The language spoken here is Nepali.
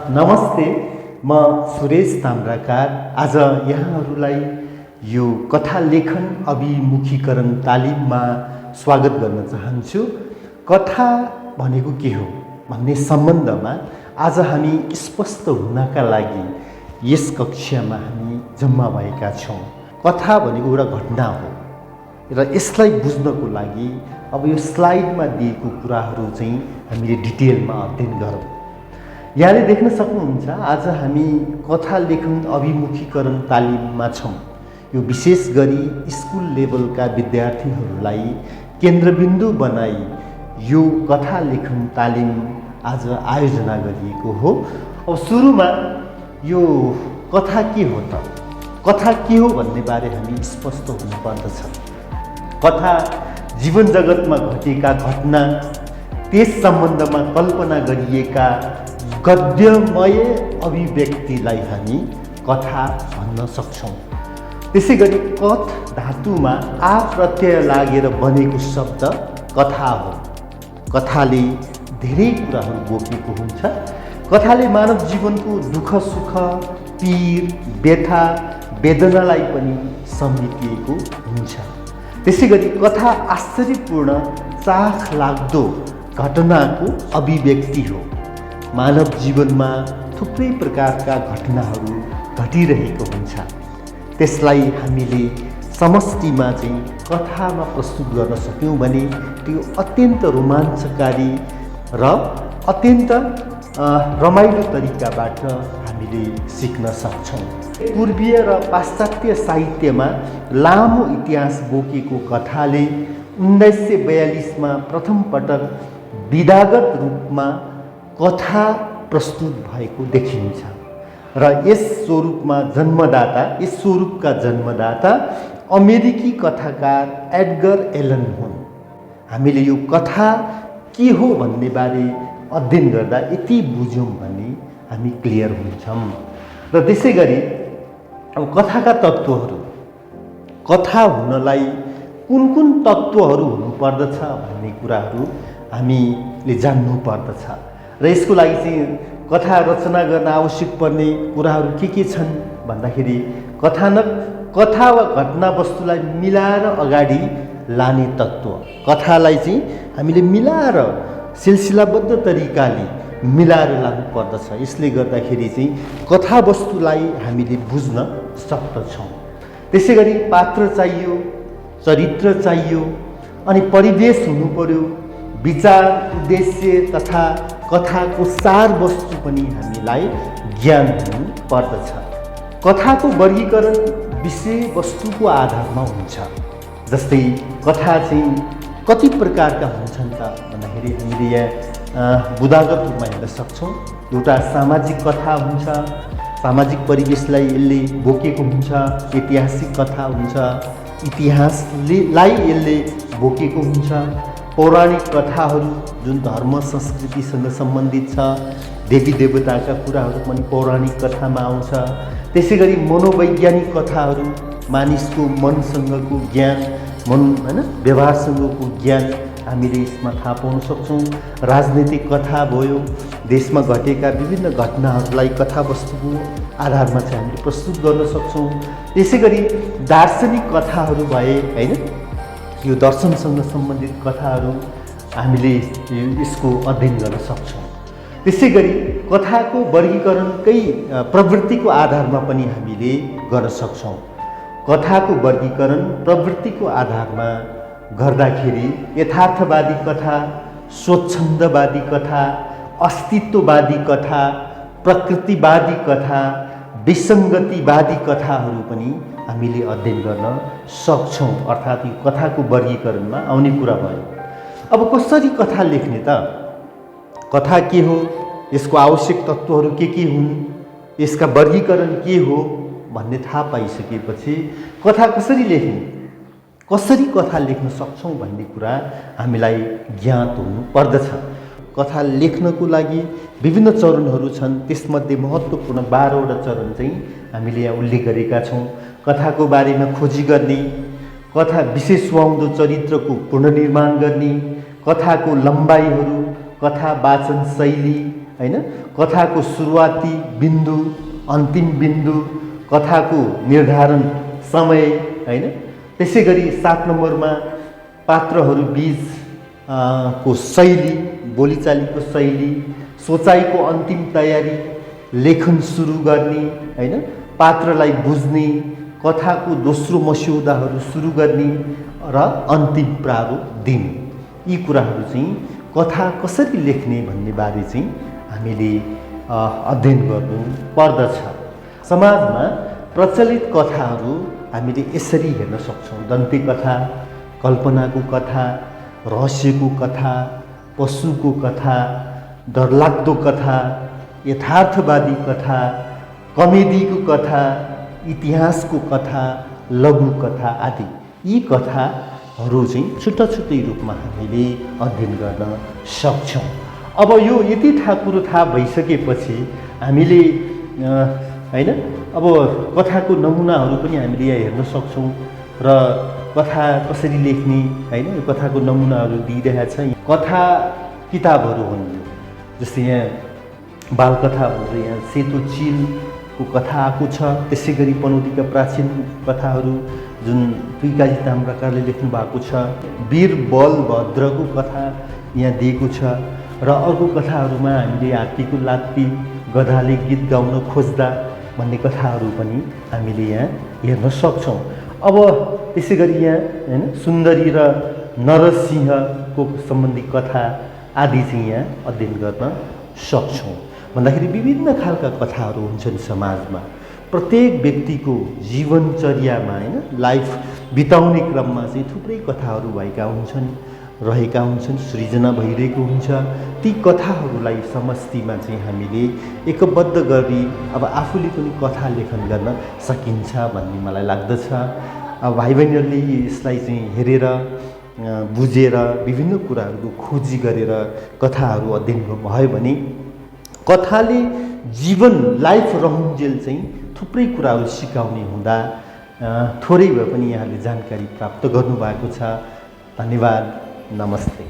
नमस्ते, म सुरेश ताम्राकार। आज यहाँहरूलाई यो कथा लेखन अभिमुखीकरण तालिममा स्वागत गर्न चाहन्छु। कथा भनेको के हो भन्ने सम्बन्धमा आज हामी स्पष्ट हुनका लागि यस कक्षामा हामी जम्मा भएका छौँ। कथा भनेको एउटा घटना हो र यसलाई बुझ्नको लागि अब यो स्लाइडमा दिएको कुराहरू चाहिँ हामीले डिटेलमा अध्ययन गरौँ। यहाँले देख्न सक्नुहुन्छ आज हामी कथा लेखन अभिमुखीकरण तालिममा छौँ। यो विशेष गरी स्कुल लेभलका विद्यार्थीहरूलाई केन्द्रबिन्दु बनाई यो कथा लेखन तालिम आज आयोजना गरिएको हो। अब सुरुमा यो कथा के हो त? कथा के हो भन्ने बारे हामी स्पष्ट हुनुपर्दछ। कथा जीवन जगतमा घटेका घटना, त्यस सम्बन्धमा कल्पना गरिएका गद्यमय अभिव्यक्तिलाई हामी कथा भन्न सक्छौँ। त्यसै गरी कथ धातुमा आ प्रत्यय लागेर बनेको शब्द कथा हो। कथाले धेरै कुराहरू बोकेको हुन्छ। कथाले मानव जीवनको दुःख सुख, पीर, व्यथा, वेदनालाई पनि समेटिएको हुन्छ। त्यसै गरी कथा आश्चर्यपूर्ण, चाख लाग्दो घटनाको अभिव्यक्ति हो। मानव जीवनमा थुप्रै प्रकारका घटनाहरू घटिरहेको हुन्छ। त्यसलाई हामीले समष्टिमा चाहिँ कथामा प्रस्तुत गर्न सक्यौँ भने त्यो अत्यन्त रोमाञ्चकारी र अत्यन्त रमाइलो तरिकाबाट हामीले सिक्न सक्छौँ। पूर्वीय र पाश्चात्य साहित्यमा लामो इतिहास बोकेको कथाले 1942मा प्रथम पटक विधागत रूपमा कथा प्रस्तुत भएको देखिन्छ र यस स्वरूपका जन्मदाता अमेरिकी कथाकार एडगर एलन हुन्। हामीले यो कथा के हो भन्ने बारे अध्ययन गर्दा यति बुझ्यौँ भने हामी क्लियर हुन्छौँ। र त्यसै गरी अब कथाका तत्त्वहरू, कथा हुनलाई कुन कुन तत्त्वहरू हुनुपर्दछ भन्ने कुराहरू हामीले जान्नु पर्दछ र यसको लागि चाहिँ कथा रचना गर्न आवश्यक पर्ने कुराहरू के छन् भन्दाखेरि कथा वा घटना वस्तुलाई मिलाएर अगाडि लाने तत्त्व, कथालाई चाहिँ हामीले मिलाएर सिलसिलाबद्ध तरिकाले मिलाएर लानु पर्दछ। यसले गर्दाखेरि चाहिँ कथा वस्तुलाई हामीले बुझ्न सक्दछौँ। त्यसै गरी पात्र चाहियो, चरित्र चाहियो, अनि परिवेश हुनु पर्यो, विचार, उद्देश्य तथा कथाको सार वस्तु पनि हामीलाई ज्ञान हुनु पर्दछ। कथाको वर्गीकरण विषय वस्तुको आधारमा हुन्छ। जस्तै कथा चाहिँ कति प्रकारका हुन्छन् त भन्दाखेरि हामीले यहाँ बुदागत रूपमा हेर्न सक्छौँ। एउटा सामाजिक कथा हुन्छ, सामाजिक परिवेशलाई यसले बोकेको हुन्छ। ऐतिहासिक कथा हुन्छ, इतिहासलाई यसले बोकेको हुन्छ। पौराणिक कथाहरू जुन धर्म संस्कृतिसँग सम्बन्धित छ, देवी देवताका कुराहरू पनि पौराणिक कथामा आउँछ। त्यसै गरी मनोवैज्ञानिक कथाहरू, मानिसको मनसँगको ज्ञान, व्यवहारसँगको ज्ञान हामीले यसमा थाहा पाउन सक्छौँ। राजनीतिक कथा भयो, देशमा घटेका विभिन्न घटनाहरूलाई कथावस्तुको आधारमा चाहिँ हामीले प्रस्तुत गर्न सक्छौँ। त्यसै गरी दार्शनिक कथाहरू भए, होइन, यो दर्शनसँग सम्बन्धित कथाहरू हामीले यसको अध्ययन गर्न सक्छौँ। त्यसै गरी कथाको वर्गीकरणकै प्रवृत्तिको आधारमा पनि हामीले गर्न सक्छौँ। कथाको वर्गीकरण प्रवृत्तिको आधारमा गर्दाखेरि यथार्थवादी कथा, स्वच्छन्दवादी कथा, अस्तित्ववादी कथा, प्रकृतिवादी कथा, विसङ्गतिवादी कथाहरू पनि हामीले अध्ययन गर्न सक्छौँ। अर्थात् यो कथाको वर्गीकरणमा आउने कुरा भयो। अब कसरी कथा लेख्ने त? कथा के हो, यसको आवश्यक तत्त्वहरू के हुन्, यसका वर्गीकरण के हो भन्ने थाहा पाइसकेपछि कथा कसरी लेख्ने, कसरी कथा लेख्न सक्छौँ भन्ने कुरा हामीलाई ज्ञात हुनु पर्दछ। कथा लेख्नको लागि विभिन्न चरणहरू छन्। त्यसमध्ये महत्त्वपूर्ण 12वटा चरण चाहिँ हामीले यहाँ उल्लेख गरेका छौँ। कथाको बारेमा खोजी गर्ने, कथा विशेष सुहाउँदो चरित्रको पुनर्निर्माण गर्ने, कथाको लम्बाइहरू, कथा वाचन शैली हैन, कथाको सुरुवाती बिन्दु, अन्तिम बिन्दु, कथाको निर्धारण समय हैन, त्यसै गरी 7 नम्बरमा पात्रहरू बीच को शैली, बोलीचालीको शैली, सोचाइको अन्तिम तयारी, लेखन सुरु गर्ने हैन, पात्रलाई बुझ्ने, कथाको दोस्रो मस्यौदाहरू सुरु गर्ने र अन्तिम प्रारूप दिने, यी कुराहरू चाहिँ कथा कसरी लेख्ने भन्ने बारे चाहिँ हामीले अध्ययन गर्नु पर्दछ। समाजमा प्रचलित कथाहरू हामीले यसरी हेर्न सक्छौँ: दन्ते कथा, कल्पनाको कथा, रहस्यको कथा, पशुको कथा, डरलाग्दो कथा, यथार्थवादी कथा, कमेडीको कथा, इतिहासको कथा, लघु कथा आदि। यी कथाहरू चाहिँ छुट्टा छुट्टै रूपमा हामीले अध्ययन गर्न सक्छौँ। अब यो यति कुरो थाहा भइसकेपछि हामीले हैन, अब कथाको नमुनाहरू पनि हामीले यहाँ हेर्न सक्छौँ र कथा कसरी लेख्ने हैन, यो कथाको नमुनाहरू दिइरहेछ। कथा किताबहरू हुन्, जस्तै यहाँ बालकथा भनेर यहाँ सेतो चिलको कथा आएको छ। त्यसै गरी पनौतीका प्राचीन कथाहरू जुन तुइकाजी ताम्राकारले लेख्नु भएको छ, वीर बलभद्रको कथा यहाँ दिएको छ र अर्को कथाहरूमा हामीले हात्तीको लात्ती, गधाले गीत गाउन खोज्दा भन्ने कथाहरू पनि हामीले यहाँ हेर्न सक्छौँ। अब त्यसै गरी यहाँ हैन सुन्दरी र नरसिंहको सम्बन्धी कथा आदि चाहिँ यहाँ अध्ययन गर्न सक्छौँ। भन्दाखेरि विभिन्न खालका कथाहरू हुन्छन् समाजमा। प्रत्येक व्यक्तिको जीवनचर्यामा हैन लाइफ बिताउने क्रममा चाहिँ थुप्रै कथाहरू भएका हुन्छन्, रहेका हुन्छन्, सृजना भइरहेको हुन्छ। ती कथाहरूलाई समष्टिमा चाहिँ हामीले एकबद्ध गरी अब आफूले पनि कथा लेखन गर्न सकिन्छ भन्ने मलाई लाग्दछ। अब भाइ बहिनीहरूले यसलाई चाहिँ हेरेर बुझेर विभिन्न कुराहरूको खोजी गरेर कथाहरू अध्ययन भयो भने कथाले जीवन लाइफ रहन्जेल चाहिँ थुप्रै कुराहरू सिकाउने हुँदा थोरै भए पनि यहाँले जानकारी प्राप्त गर्नुभएको छ। धन्यवाद। नमस्ते।